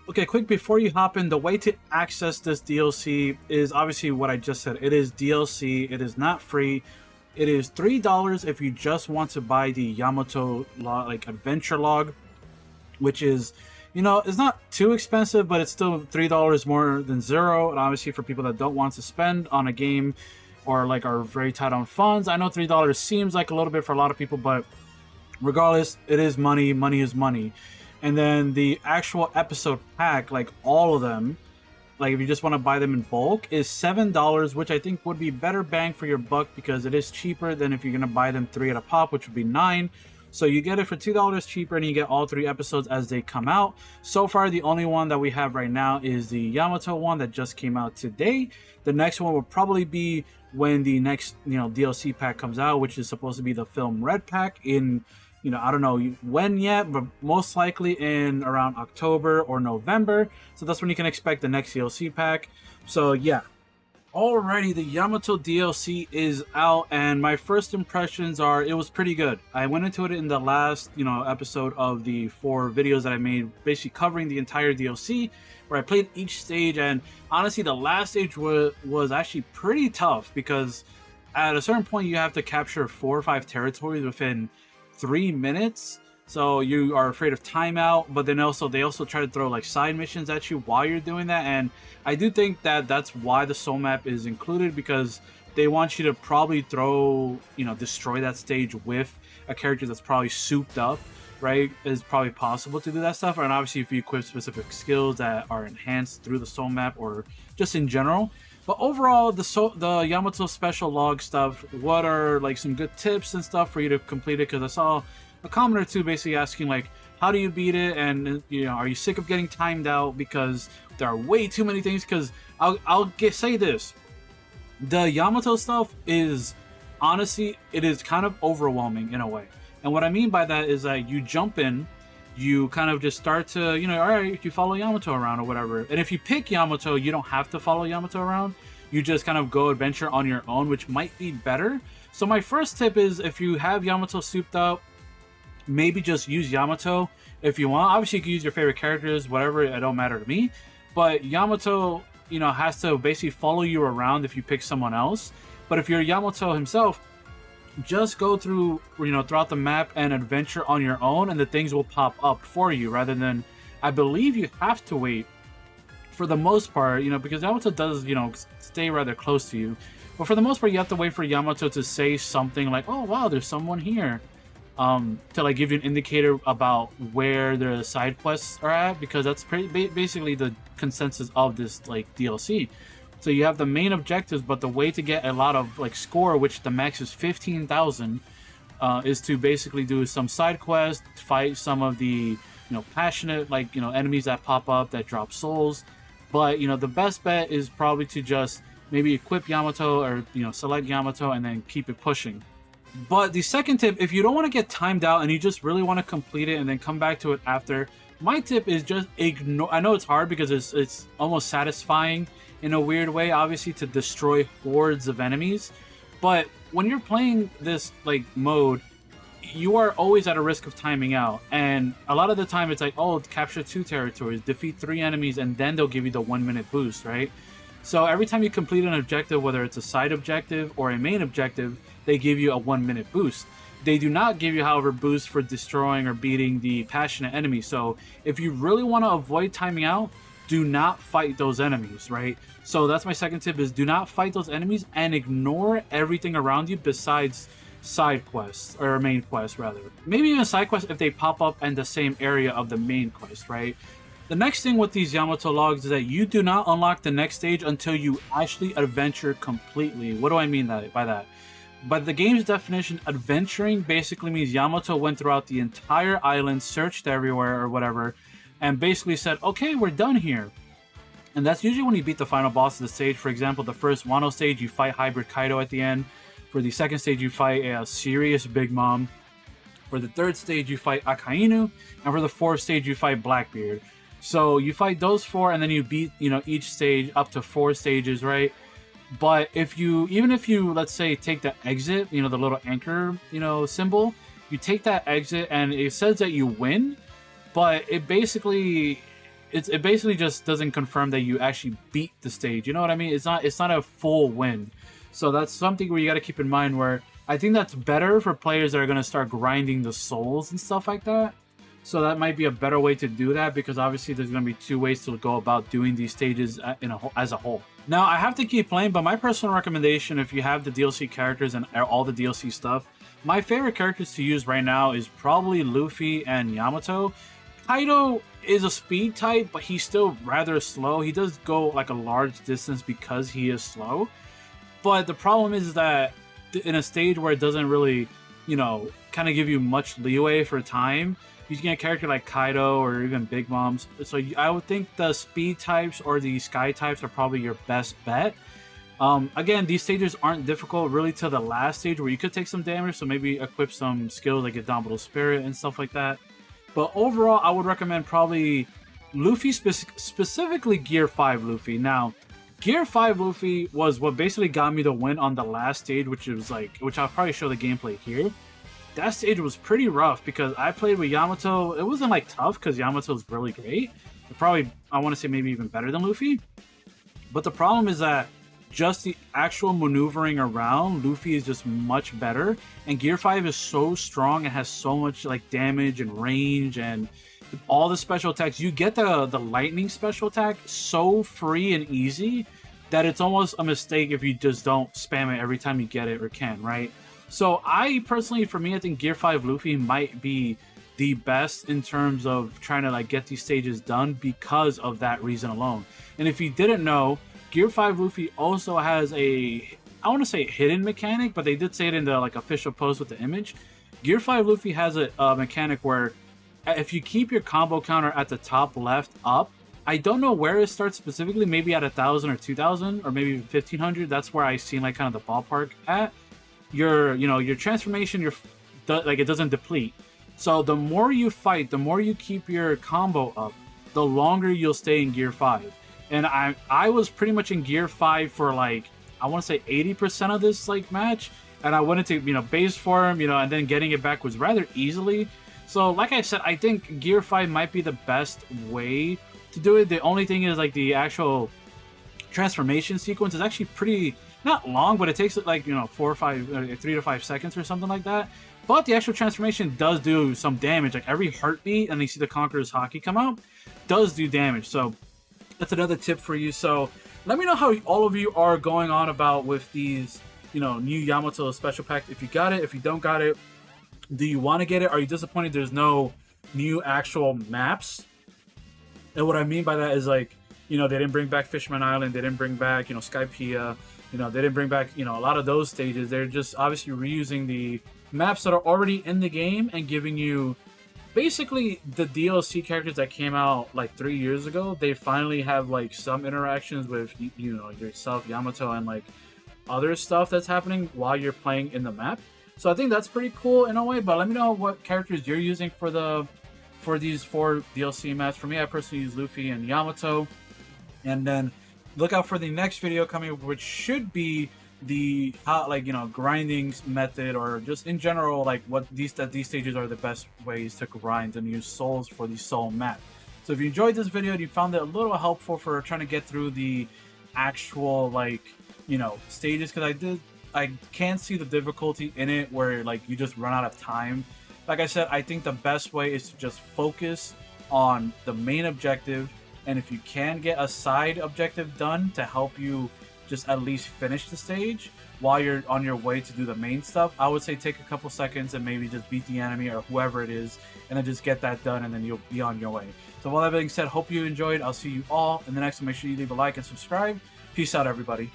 Okay, quick before you hop in, the way to access this DLC is obviously what I just said. It is DLC. It is not free. It is $3 if you just want to buy the Yamato log, like adventure log, which is, it's not too expensive, but it's still $3 more than zero. And obviously, for people that don't want to spend on a game or like are very tight on funds, I know $3 seems like a little bit for a lot of people, but regardless, it is money. Money is money. And then the actual episode pack, like all of them, like if you just want to buy them in bulk, is $7, which I think would be better bang for your buck because it is cheaper than if you're gonna buy them three at a pop, which would be $9. So you get it for $2 cheaper, and you get all three episodes as they come out. So far, the only one that we have right now is the Yamato one that just came out today. The next one will probably be when the next DLC pack comes out, which is supposed to be the Film Red pack in, I don't know when yet, but most likely in around October or November. So that's when you can expect the next DLC pack. So yeah, already the Yamato DLC is out, and my first impressions are it was pretty good. I went into it in the last episode of the 4 videos that I made, basically covering the entire DLC, where I played each stage. And honestly, the last stage was actually pretty tough because at a certain point you have to capture 4 or 5 territories within 3 minutes, so you are afraid of timeout. But then also they also try to throw like side missions at you while you're doing that, and I do think that that's why the soul map is included, because they want you to probably destroy that stage with a character that's probably souped up, right? It's probably possible to do that stuff. And obviously if you equip specific skills that are enhanced through the soul map or just in general. But overall, the Yamato special log stuff, what are like some good tips and stuff for you to complete it? Because I saw a comment or two basically asking like, how do you beat it? And are you sick of getting timed out because there are way too many things? Because say this, the Yamato stuff is honestly, it is kind of overwhelming in a way. And what I mean by that is that you jump in, you kind of just start to, all right, you follow Yamato around or whatever. And if you pick Yamato, you don't have to follow Yamato around. You just kind of go adventure on your own, which might be better. So my first tip is, if you have Yamato souped up, maybe just use Yamato if you want. Obviously, you can use your favorite characters, whatever, it don't matter to me. But Yamato, has to basically follow you around if you pick someone else. But if you're Yamato himself, just go through, throughout the map and adventure on your own, and the things will pop up for you, rather than, I believe you have to wait for the most part, because Yamato does, stay rather close to you. But for the most part, you have to wait for Yamato to say something like, oh, wow, there's someone here. To like give you an indicator about where the side quests are at, because that's basically the consensus of this like DLC. So you have the main objectives, but the way to get a lot of like score, which the max is 15,000, is to basically do some side quests, fight some of the passionate enemies that pop up that drop souls. But the best bet is probably to just maybe equip Yamato or select Yamato and then keep it pushing. But the second tip, if you don't want to get timed out and you just really want to complete it and then come back to it after, my tip is just ignore. I know it's hard because it's almost satisfying in a weird way, obviously, to destroy hordes of enemies. But when you're playing this like mode, you are always at a risk of timing out. And a lot of the time it's like, oh, capture 2 territories, defeat 3 enemies, and then they'll give you the 1-minute boost, right? So every time you complete an objective, whether it's a side objective or a main objective, they give you a 1-minute boost. They do not give you, however, boost for destroying or beating the passionate enemy. So if you really want to avoid timing out, do not fight those enemies, right? So that's my second tip, is do not fight those enemies and ignore everything around you besides side quests, or main quests rather. Maybe even side quests if they pop up in the same area of the main quest, right? The next thing with these Yamato logs is that you do not unlock the next stage until you actually adventure completely. What do I mean by that? By the game's definition, adventuring basically means Yamato went throughout the entire island, searched everywhere or whatever, and basically said, okay, we're done here. And that's usually when you beat the final boss of the stage. For example, the first Wano stage, you fight Hybrid Kaido at the end. For the second stage, you fight a serious Big Mom. For the third stage, you fight Akainu. And for the fourth stage, you fight Blackbeard. So you fight those 4, and then you beat, each stage up to 4 stages, right? But even if you, let's say, take the exit, the little anchor, symbol, you take that exit and it says that you win, but it basically, it basically just doesn't confirm that you actually beat the stage. You know what I mean? It's not a full win. So that's something where you got to keep in mind, where I think that's better for players that are going to start grinding the souls and stuff like that. So that might be a better way to do that, because obviously there's going to be two ways to go about doing these stages as a whole. Now, I have to keep playing, but my personal recommendation, if you have the DLC characters and all the DLC stuff, my favorite characters to use right now is probably Luffy and Yamato. Kaido is a speed type, but he's still rather slow. He does go like a large distance because he is slow. But the problem is that in a stage where it doesn't really, you know, kind of give you much leeway for time, you can get a character like Kaido or even Big Moms. So I would think the speed types or the sky types are probably your best bet. Again, these stages aren't difficult really till the last stage where you could take some damage, so maybe equip some skills like Indomitable Spirit and stuff like that. But overall, I would recommend probably Luffy, specifically Gear 5 Luffy. Now, Gear 5 Luffy was what basically got me the win on the last stage, which I'll probably show the gameplay here. That stage was pretty rough because I played with Yamato. It wasn't like tough because Yamato's really great. Probably, I want to say maybe even better than Luffy. But the problem is that just the actual maneuvering around, Luffy is just much better. And Gear 5 is so strong. It has so much like damage and range and all the special attacks. You get the lightning special attack so free and easy that it's almost a mistake if you just don't spam it every time you get it or can, right? So I personally, for me, I think Gear 5 Luffy might be the best in terms of trying to like get these stages done because of that reason alone. And if you didn't know, Gear 5 Luffy also has I want to say hidden mechanic, but they did say it in the like official post with the image. Gear 5 Luffy has a mechanic where if you keep your combo counter at the top left up, I don't know where it starts specifically, maybe at 1,000 or 2,000 or maybe 1,500. That's where I seen like kind of the ballpark at. Your transformation, like it doesn't deplete. So the more you fight, the more you keep your combo up, the longer you'll stay in Gear 5. And I was pretty much in Gear 5 for like, I want to say 80% of this like match. And I went into, base form, and then getting it back was rather easily. So like I said, I think Gear 5 might be the best way to do it. The only thing is like the actual transformation sequence is actually pretty, not long, but it takes like 3 to 5 seconds or something like that. But the actual transformation does do some damage. Like every heartbeat, and you see the Conqueror's Haki come out, does do damage. So that's another tip for you. So let me know how all of you are going on about with these, new Yamato special pack. If you got it, if you don't got it, do you want to get it? Are you disappointed there's no new actual maps? And what I mean by that is like, they didn't bring back Fisherman Island, they didn't bring back, Skypiea, they didn't bring back, a lot of those stages. They're just obviously reusing the maps that are already in the game and giving you basically the DLC characters that came out like 3 years ago. They finally have like some interactions with, yourself, Yamato, and like other stuff that's happening while you're playing in the map. So I think that's pretty cool in a way, but let me know what characters you're using for these 4 DLC maps. For me, I personally use Luffy and Yamato. And then look out for the next video coming, which should be the grinding method, or just in general, like these stages are the best ways to grind and use souls for the soul map. So if you enjoyed this video and you found it a little helpful for trying to get through the actual stages, because I can't see the difficulty in it where like you just run out of time. Like I said, I think the best way is to just focus on the main objective, and if you can get a side objective done to help you just at least finish the stage while you're on your way to do the main stuff, I would say take a couple seconds and maybe just beat the enemy or whoever it is, and then just get that done, and then you'll be on your way. So with all that being said, hope you enjoyed. I'll see you all in the next one. Make sure you leave a like and subscribe. Peace out, everybody.